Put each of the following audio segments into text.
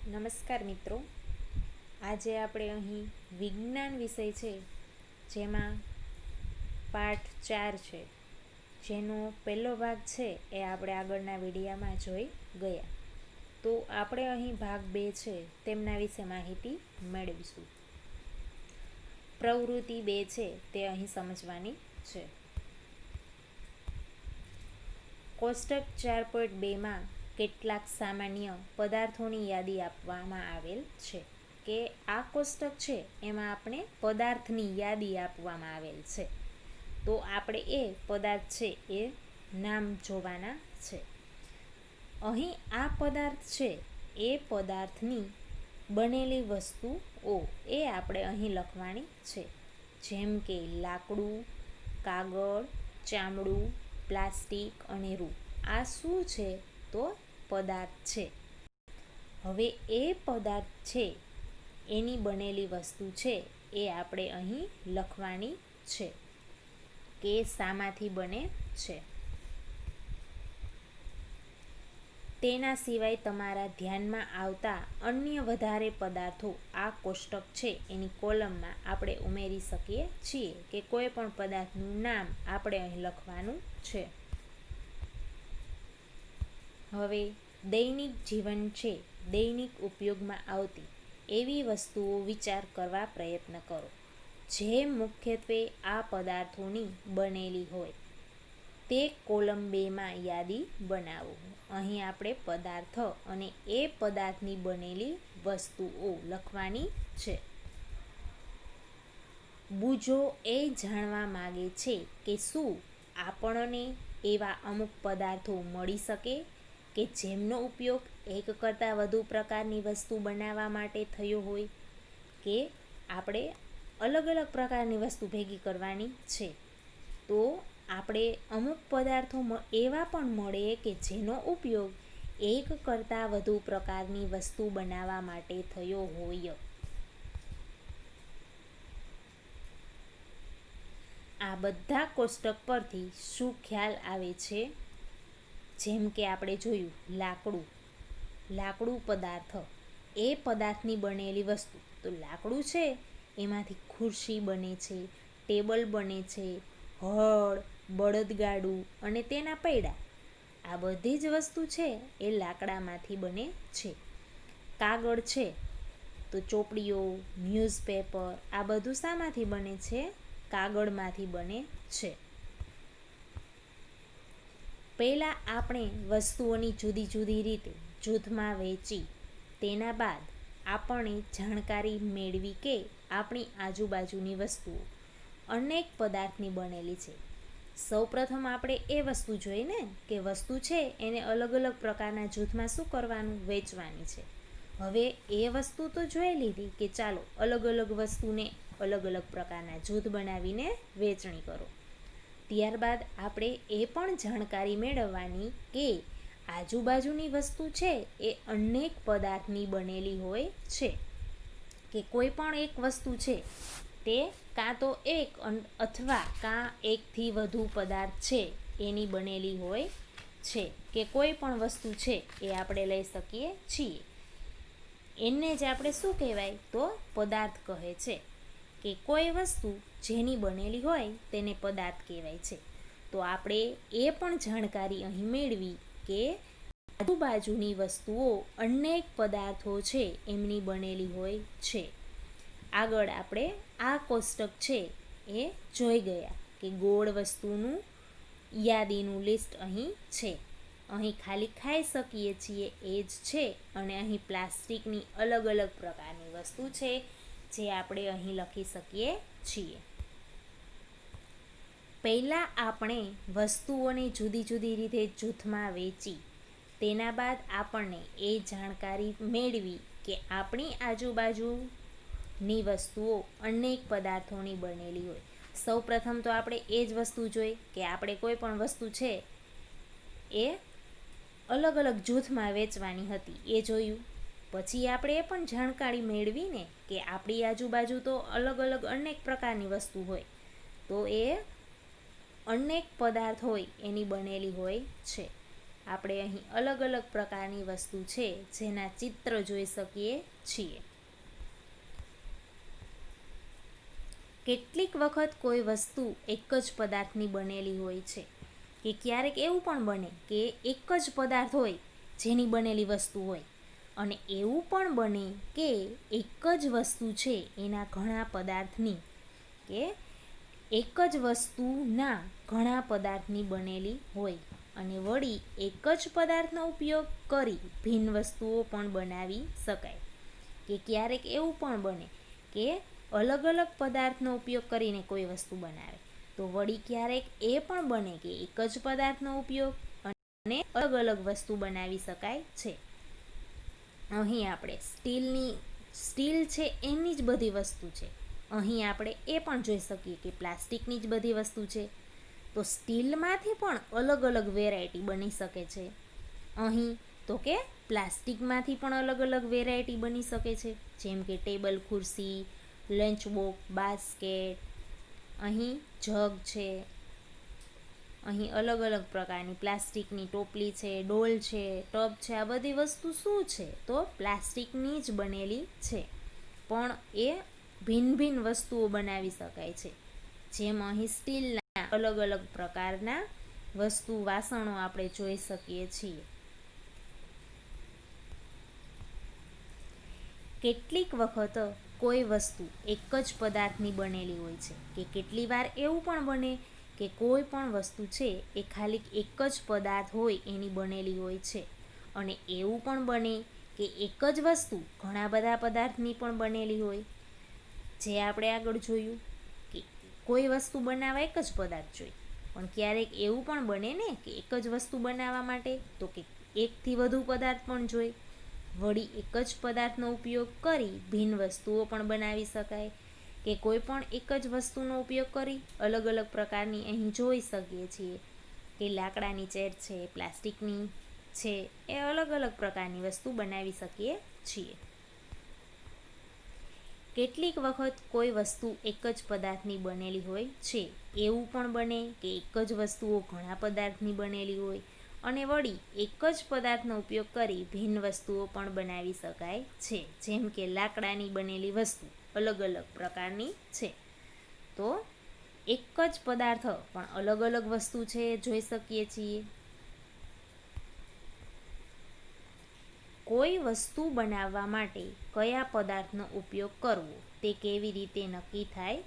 નમસ્કાર મિત્રો, આજે આપણે અહીં વિજ્ઞાન વિષય છે જેમાં પાઠ 4 છે, જેનો પહેલો ભાગ છે એ આપણે આગળના વિડીયામાં જોઈ ગયા. તો આપણે અહીં ભાગ 2 છે તેમના વિશે માહિતી મેળવીશું. પ્રવૃત્તિ 2 છે તે અહીં સમજવાની છે. કોષ્ટક 4.2માં કેટલાક સામાન્ય પદાર્થોની યાદી આપવામાં આવેલ છે. કે આ કોષ્ટક છે એમાં આપણે પદાર્થની યાદી આપવામાં આવેલ છે. તો આપણે એ પદાર્થ છે એ નામ જોવાના છે. અહીં આ પદાર્થ છે એ પદાર્થની બનેલી વસ્તુઓ એ આપણે અહીં લખવાની છે. જેમ કે લાકડું, કાગળ, ચામડું, પ્લાસ્ટિક અને રૂ. આ શું છે? તો પદાર્થ છે. હવે એ પદાર્થ છે એની બનેલી વસ્તુ છે એ આપણે અહીં લખવાની છે કે શામાંથી બને છે. તેના સિવાય તમારા ધ્યાનમાં આવતા અન્ય વધારે પદાર્થો આ કોષ્ટક છે એની કોલમમાં આપણે ઉમેરી શકીએ છીએ કે કોઈ પણ પદાર્થનું નામ આપણે અહીં લખવાનું છે. હવે દૈનિક જીવન છે, દૈનિક ઉપયોગમાં આવતી એવી વસ્તુઓ વિચાર કરવા પ્રયત્ન કરો જે મુખ્યત્વે આ પદાર્થોની બનેલી હોય. તે કોલમ 2માં યાદી બનાવો. અહીં આપણે પદાર્થ અને એ પદાર્થની બનેલી વસ્તુઓ લખવાની છે. બુજો એ જાણવા માગે છે કે શું આપણને એવા અમુક પદાર્થો મળી શકે કે જેમનો ઉપયોગ એક કરતાં વધુ પ્રકારની વસ્તુ બનાવવા માટે થયો હોય, કે આપણે અલગ અલગ પ્રકારની વસ્તુ ભેગી કરવાની છે. તો આપણે અમુક પદાર્થો એવા પણ મળે કે જેનો ઉપયોગ એક કરતાં વધુ પ્રકારની વસ્તુ બનાવવા માટે થયો હોય. આ બધા કોષ્ટક પરથી શું ખ્યાલ આવે છે? જેમ કે આપણે જોયું લાકડું પદાર્થ, એ પદાર્થની બનેલી વસ્તુ. તો લાકડું છે એમાંથી ખુરશી બને છે, ટેબલ બને છે, હળ, બળદગાડું અને તેના પૈડા. આ બધી જ વસ્તુ છે એ લાકડામાંથી બને છે. કાગળ છે તો ચોપડીઓ, ન્યૂઝપેપર, આ બધું શામાંથી બને છે? કાગળમાંથી બને છે. પહેલાં આપણે વસ્તુઓની જુદી જુદી રીતે જૂથમાં વહેંચી, તેના બાદ આપણે જાણકારી મેળવી કે આપણી આજુબાજુની વસ્તુઓ અનેક પદાર્થની બનેલી છે. સૌપ્રથમ આપણે એ વસ્તુ જોઈને કે વસ્તુ છે એને અલગ અલગ પ્રકારના જૂથમાં શું કરવાનું? વેચવાની છે. હવે એ વસ્તુ તો જોઈ લીધી કે ચાલો અલગ અલગ વસ્તુને અલગ અલગ પ્રકારના જૂથ બનાવીને વેચણી કરો. ત્યારબાદ આપણે એ પણ જાણકારી મેળવવાની કે આજુબાજુની વસ્તુ છે એ અનેક પદાર્થની બનેલી હોય છે. કે કોઈ પણ એક વસ્તુ છે તે કાં તો એક અથવા કાં એકથી વધુ પદાર્થ છે એની બનેલી હોય છે. કે કોઈ પણ વસ્તુ છે એ આપણે લઈ શકીએ છીએ. એને જ આપણે શું કહેવાય? તો પદાર્થ કહે છે. કે કોઈ વસ્તુ જેની બનેલી હોય તેને પદાર્થ કહેવાય છે. તો આપણે એ પણ જાણકારી અહીં મેળવી કે આજુબાજુની વસ્તુઓ અનેક પદાર્થો છે એમની બનેલી હોય છે. આગળ આપણે આ કોષ્ટક છે એ જોઈ ગયા કે ગોળ વસ્તુનું યાદીનું લિસ્ટ અહીં છે. અહીં ખાલી ખાઈ શકીએ છીએ એ જ છે. અને અહીં પ્લાસ્ટિકની અલગ અલગ પ્રકારની વસ્તુ છે જે આપણે અહીં લખી શકીએ છીએ. પહેલાં આપણે વસ્તુઓને જુદી જુદી રીતે જૂથમાં વેચી, તેના બાદ આપણને એ જાણકારી મેળવી કે આપણી આજુબાજુની વસ્તુઓ અનેક પદાર્થોની બનેલી હોય. સૌપ્રથમ તો આપણે એ જ વસ્તુ જોઈ કે આપણે કોઈ પણ વસ્તુ છે એ અલગ અલગ જૂથમાં વેચવાની હતી, એ જોયું. પછી આપણે એ પણ જાણકારી મેળવીને કે આપણી આજુબાજુ તો અલગ અલગ અનેક પ્રકારની વસ્તુ હોય. તો એ અનેક પદાર્થ હોય એની બનેલી હોય છે. આપણે અહીં અલગ અલગ પ્રકારની વસ્તુ છે જેના ચિત્ર જોઈ શકીએ છીએ. કેટલીક વખત કોઈ વસ્તુ એક જ પદાર્થની બનેલી હોય છે, કે ક્યારેક એવું પણ બને કે એક જ પદાર્થ હોય જેની બનેલી વસ્તુ હોય, અને એવું પણ બને કે એક જ વસ્તુ છે એના ઘણા પદાર્થની, કે એક જ વસ્તુના ઘણા પદાર્થની બનેલી હોય, અને વળી એક જ પદાર્થનો ઉપયોગ કરી ભિન્ન વસ્તુઓ પણ બનાવી શકાય. કે ક્યારેક એવું પણ બને કે અલગ અલગ પદાર્થનો ઉપયોગ કરીને કોઈ વસ્તુ બનાવે, તો વળી ક્યારેક એ પણ બને કે એક જ પદાર્થનો ઉપયોગ અને અલગ અલગ વસ્તુ બનાવી શકાય છે. અહીં આપણે સ્ટીલ છે એની જ બધી વસ્તુ છે. અહીં આપણે એ પણ જોઈ શકીએ કે પ્લાસ્ટિકની જ બધી વસ્તુ છે, તો સ્ટીલમાંથી પણ અલગ અલગ વેરાયટી બની શકે છે. અહીં તો કે પ્લાસ્ટિકમાંથી પણ અલગ અલગ વેરાયટી બની શકે છે, જેમ કે ટેબલ ખુરશી, લંચ બોક્સ, બાસ્કેટ, અહીં જગ છે, અહીં અલગ અલગ પ્રકારની પ્લાસ્ટિકની ટોપલી છે, ડોલ છે, ટબ છે. આ બધી વસ્તુ શું છે? તો પ્લાસ્ટિકની જ બનેલી છે, પણ એ ભિન્ન ભિન્ન વસ્તુઓ બનાવી શકાય છે. જેમ અહીં સ્ટીલના અલગ અલગ પ્રકારના વાસણો આપણે જોઈ શકીએ છીએ. કેટલીક વખત કોઈ વસ્તુ એક જ પદાર્થની બનેલી હોય છે, કે કેટલી વાર એવું પણ બને કે કોઈ પણ વસ્તુ છે એ ખાલી એક જ પદાર્થ હોય એની બનેલી હોય છે, અને એવું પણ બને કે એક જ વસ્તુ ઘણા બધા પદાર્થની પણ બનેલી હોય. જે આપણે આગળ જોયું કે કોઈ વસ્તુ બનાવવા એક જ પદાર્થ જોઈએ, પણ ક્યારેક એવું પણ બને ને કે એક જ વસ્તુ બનાવવા માટે તો કે એકથી વધુ પદાર્થ પણ જોઈએ. વળી એક જ પદાર્થનો ઉપયોગ કરી ભિન્ન વસ્તુઓ પણ બનાવી શકાય, કે કોઈ પણ એક જ વસ્તુનો ઉપયોગ કરી અલગ અલગ પ્રકારની અહીં જોઈ શકીએ છીએ કે લાકડાની ચેર છે, પ્લાસ્ટિકની છે, એ અલગ અલગ પ્રકારની વસ્તુ બનાવી શકીએ છીએ. કેટલીક વખત કોઈ વસ્તુ એક જ પદાર્થની બનેલી હોય છે. એવું પણ બને કે એક જ વસ્તુઓ ઘણા પદાર્થની બનેલી હોય, અને વળી એક જ પદાર્થનો ઉપયોગ કરી ભિન્ન વસ્તુઓ પણ બનાવી શકાય છે. જેમ કે લાકડાની બનેલી વસ્તુ અલગ અલગ પ્રકારની છે, તો એક જ પદાર્થ પણ અલગ અલગ વસ્તુ છે જોઈ શકીએ છીએ. કોઈ વસ્તુ બનાવવા માટે કયા પદાર્થનો ઉપયોગ કરવો તે કેવી રીતે નક્કી થાય?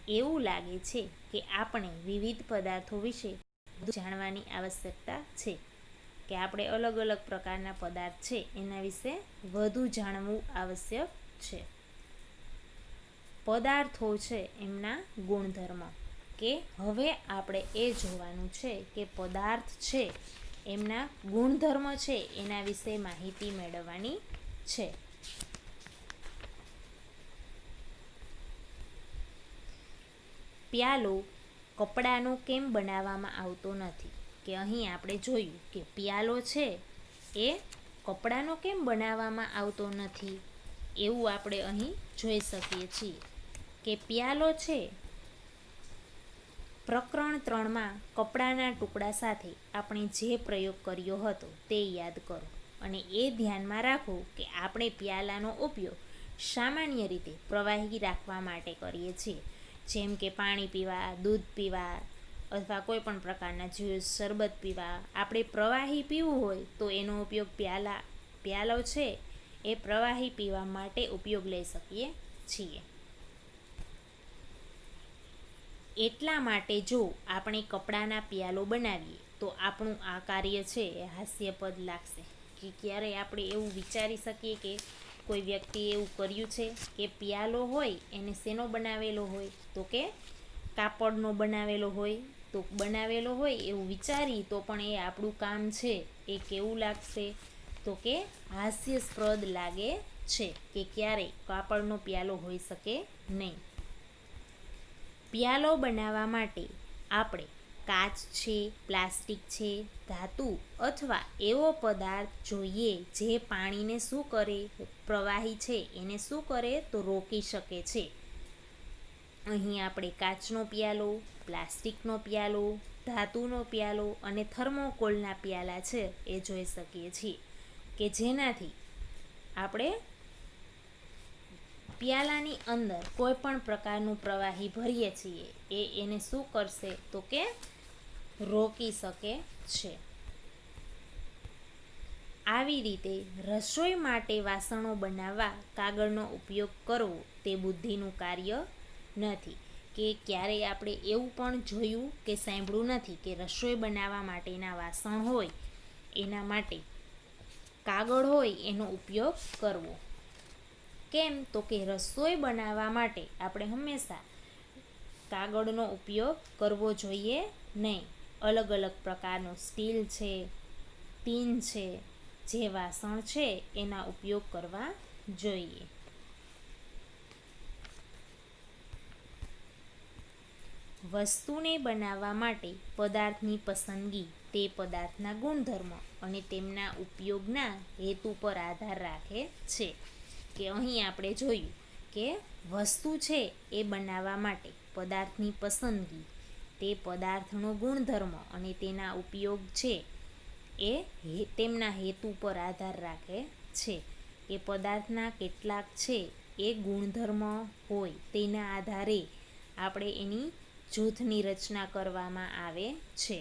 એવું લાગે છે કે આપણે વિવિધ પદાર્થો વિશે જાણવાની આવશ્યકતા છે, કે આપણે અલગ અલગ પ્રકારના પદાર્થ છે એના વિશે વધુ જાણવું આવશ્યક છે. પદાર્થો છે એમના ગુણધર્મ, કે હવે આપણે એ જોવાનું છે કે પદાર્થ છે એમના ગુણધર્મ છે એના વિશે માહિતી મેળવવાની છે. પ્યાલો કપડાનો કેમ બનાવવામાં આવતો નથી? કે અહીં આપણે જોયું કે પ્યાલો છે એ કપડાનો કેમ બનાવવામાં આવતો નથી, એવું આપણે અહીં જોઈ શકીએ છીએ. કે પ્યાલો છે, પ્રકરણ 3માં કપડાના ટુકડા સાથે આપણે જે પ્રયોગ કર્યો હતો તે યાદ કરો, અને એ ધ્યાનમાં રાખો કે આપણે પ્યાલાનો ઉપયોગ સામાન્ય રીતે પ્રવાહી રાખવા માટે કરીએ છીએ, જેમ કે પાણી પીવા, દૂધ પીવા, અથવા કોઈ પણ પ્રકારના જ્યુસ, શરબત પીવા. આપણે પ્રવાહી પીવું હોય તો એનો ઉપયોગ પ્યાલો છે એ પ્રવાહી પીવા માટે ઉપયોગ લઈ શકીએ છીએ. એટલા માટે જો આપણે કપડાના પ્યાલો બનાવીએ તો આપણું આ કાર્ય છે એ હાસ્યાસ્પદ લાગશે, કે ક્યારે આપણે એવું વિચારી શકીએ કે કોઈ વ્યક્તિએ એવું કર્યું છે કે પ્યાલો હોય એને શેનો બનાવેલો હોય, તો કે કાપડનો બનાવેલો હોય એવું વિચારી તો પણ એ આપણું કામ છે એ કેવું લાગશે, તો કે હાસ્યાસ્પદ લાગે છે, કે ક્યારેય કાપડનો પ્યાલો હોઈ શકે નહીં. પ્યાલો બનાવવા માટે આપણે કાચ છે, પ્લાસ્ટિક છે, ધાતુ અથવા એવો પદાર્થ જોઈએ જે પાણીને શું કરે, પ્રવાહી છે એને શું કરે તો રોકી શકે છે. અહીં આપણે કાચનો પ્યાલો, પ્લાસ્ટિકનો પ્યાલો, ધાતુનો પ્યાલો અને થર્મોકોલના પ્યાલા છે એ જોઈ શકીએ છીએ કે જેનાથી આપણે પ્યાલાની અંદર કોઈ પણ પ્રકારનું પ્રવાહી ભરીએ છીએ એને શું કરશે તો કે રોકી શકે છે. આવી રીતે રસોઈ માટે વાસણો બનાવવા કાગળનો ઉપયોગ કરવો તે બુદ્ધિનું કાર્ય નથી. કે ક્યારેય આપણે એવું પણ જોયું કે સાંભળ્યું નથી કે રસોઈ બનાવવા માટેના વાસણ હોય એના માટે કાગળ હોય એનો ઉપયોગ કરવો. કેમ તો કે રસોઈ બનાવવા માટે આપણે હંમેશા કાગળનો ઉપયોગ કરવો જોઈએ નહીં. અલગ અલગ પ્રકારનું સ્ટીલ છે, ટીન છે, જે વાસણ છે એના ઉપયોગ કરવા જોઈએ. વસ્તુને બનાવવા માટે પદાર્થની પસંદગી તે પદાર્થના ગુણધર્મ અને તેમના ઉપયોગના હેતુ પર આધાર રાખે છે. કે અહીં આપણે જોયું કે વસ્તુ છે એ બનાવવા માટે પદાર્થની પસંદગી તે પદાર્થનો ગુણધર્મ અને તેના ઉપયોગ છે એ તેમના હેતુ પર આધાર રાખે છે. કે પદાર્થના કેટલાક છે એ ગુણધર્મ હોય તેના આધારે આપણે એની જૂથની રચના કરવામાં આવે છે.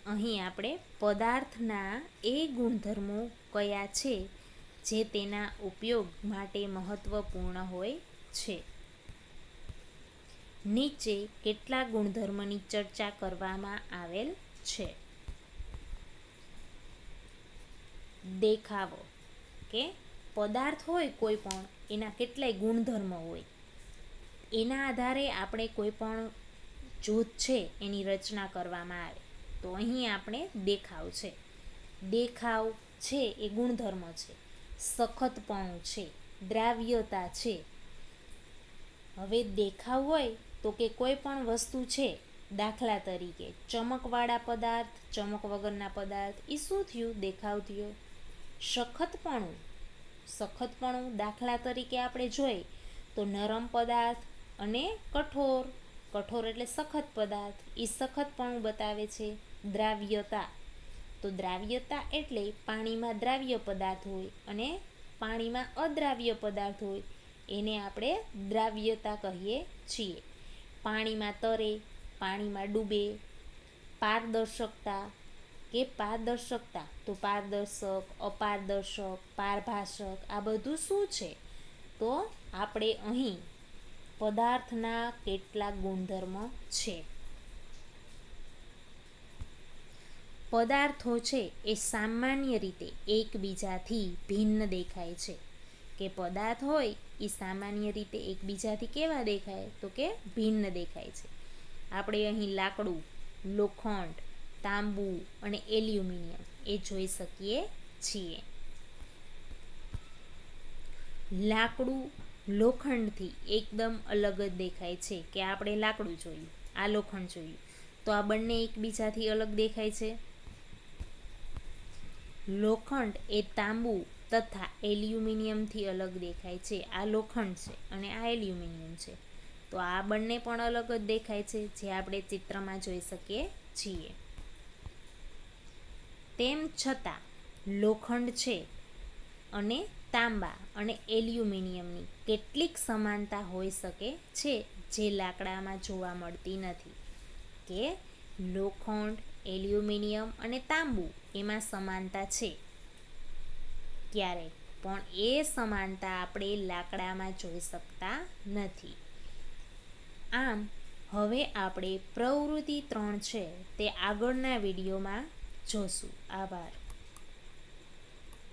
અહીં આપણે પદાર્થના એ ગુણધર્મો કયા છે જે તેના ઉપયોગ માટે મહત્વપૂર્ણ હોય છે. નીચે કેટલાક ગુણધર્મની ચર્ચા કરવામાં આવેલ છે. દેખાવો, કે પદાર્થ હોય કોઈ પણ એના કેટલાય ગુણધર્મ હોય એના આધારે આપણે કોઈ પણ જૂથ છે એની રચના કરવામાં આવે. તો અહીં આપણે દેખાવ છે. દેખાવ છે એ ગુણધર્મ છે. સખતપણું છે, દ્રાવ્યતા છે. હવે દેખાવ હોય તો કે કોઈ પણ વસ્તુ છે, દાખલા તરીકે ચમકવાળા પદાર્થ, ચમક વગરના પદાર્થ, એ શું થયું? દેખાવ થયો. સખતપણું દાખલા તરીકે આપણે જોઈએ તો નરમ પદાર્થ અને કઠોર એટલે સખત પદાર્થ, એ સખતપણું બતાવે છે. દ્રાવ્યતા, તો દ્રાવ્યતા એટલે પાણીમાં દ્રાવ્ય પદાર્થ હોય અને પાણીમાં અદ્રાવ્ય પદાર્થ હોય એને આપણે દ્રાવ્યતા કહીએ છીએ. પાણીમાં તરે, પાણીમાં ડૂબે. પારદર્શકતા, કે પારદર્શકતા, તો પારદર્શક, અપારદર્શક, પારભાષક, આ બધું શું છે? તો આપણે અહીં પદાર્થના કેટલાક ગુણધર્મ છે. પદાર્થો છે એ સામાન્ય રીતે એકબીજાથી ભિન્ન દેખાય છે. કે પદાર્થ હોય એ સામાન્ય રીતે એકબીજાથી કેવા દેખાય? તો કે ભિન્ન દેખાય છે. આપણે અહીં લાકડું, લોખંડ, તાંબુ અને એલ્યુમિનિયમ એ જોઈ શકીએ છીએ. લાકડું લોખંડથી એકદમ અલગ જ દેખાય છે. કે આપણે લાકડું જોયું, આ લોખંડ જોયું, તો આ બંને એકબીજાથી અલગ દેખાય છે. લોખંડ એ તાંબુ તથા એલ્યુમિનિયમથી અલગ દેખાય છે. આ લોખંડ છે અને આ એલ્યુમિનિયમ છે, તો આ બંને પણ અલગ જ દેખાય છે, જે આપણે ચિત્રમાં જોઈ શકીએ છીએ. તેમ છતાં લોખંડ છે અને તાંબા અને એલ્યુમિનિયમની કેટલીક સમાનતા હોઈ શકે છે જે લાકડામાં જોવા મળતી નથી. કે લોખંડ, એલ્યુમિનિયમ અને તાંબુ એમાં સમાનતા છે ક્યારેક, પણ એ સમાનતા આપણે લાકડામાં જોઈ શકતા નથી. આમ હવે આપણે પ્રવૃત્તિ 3 છે તે આગળના વિડીયોમાં જોશું. આભાર.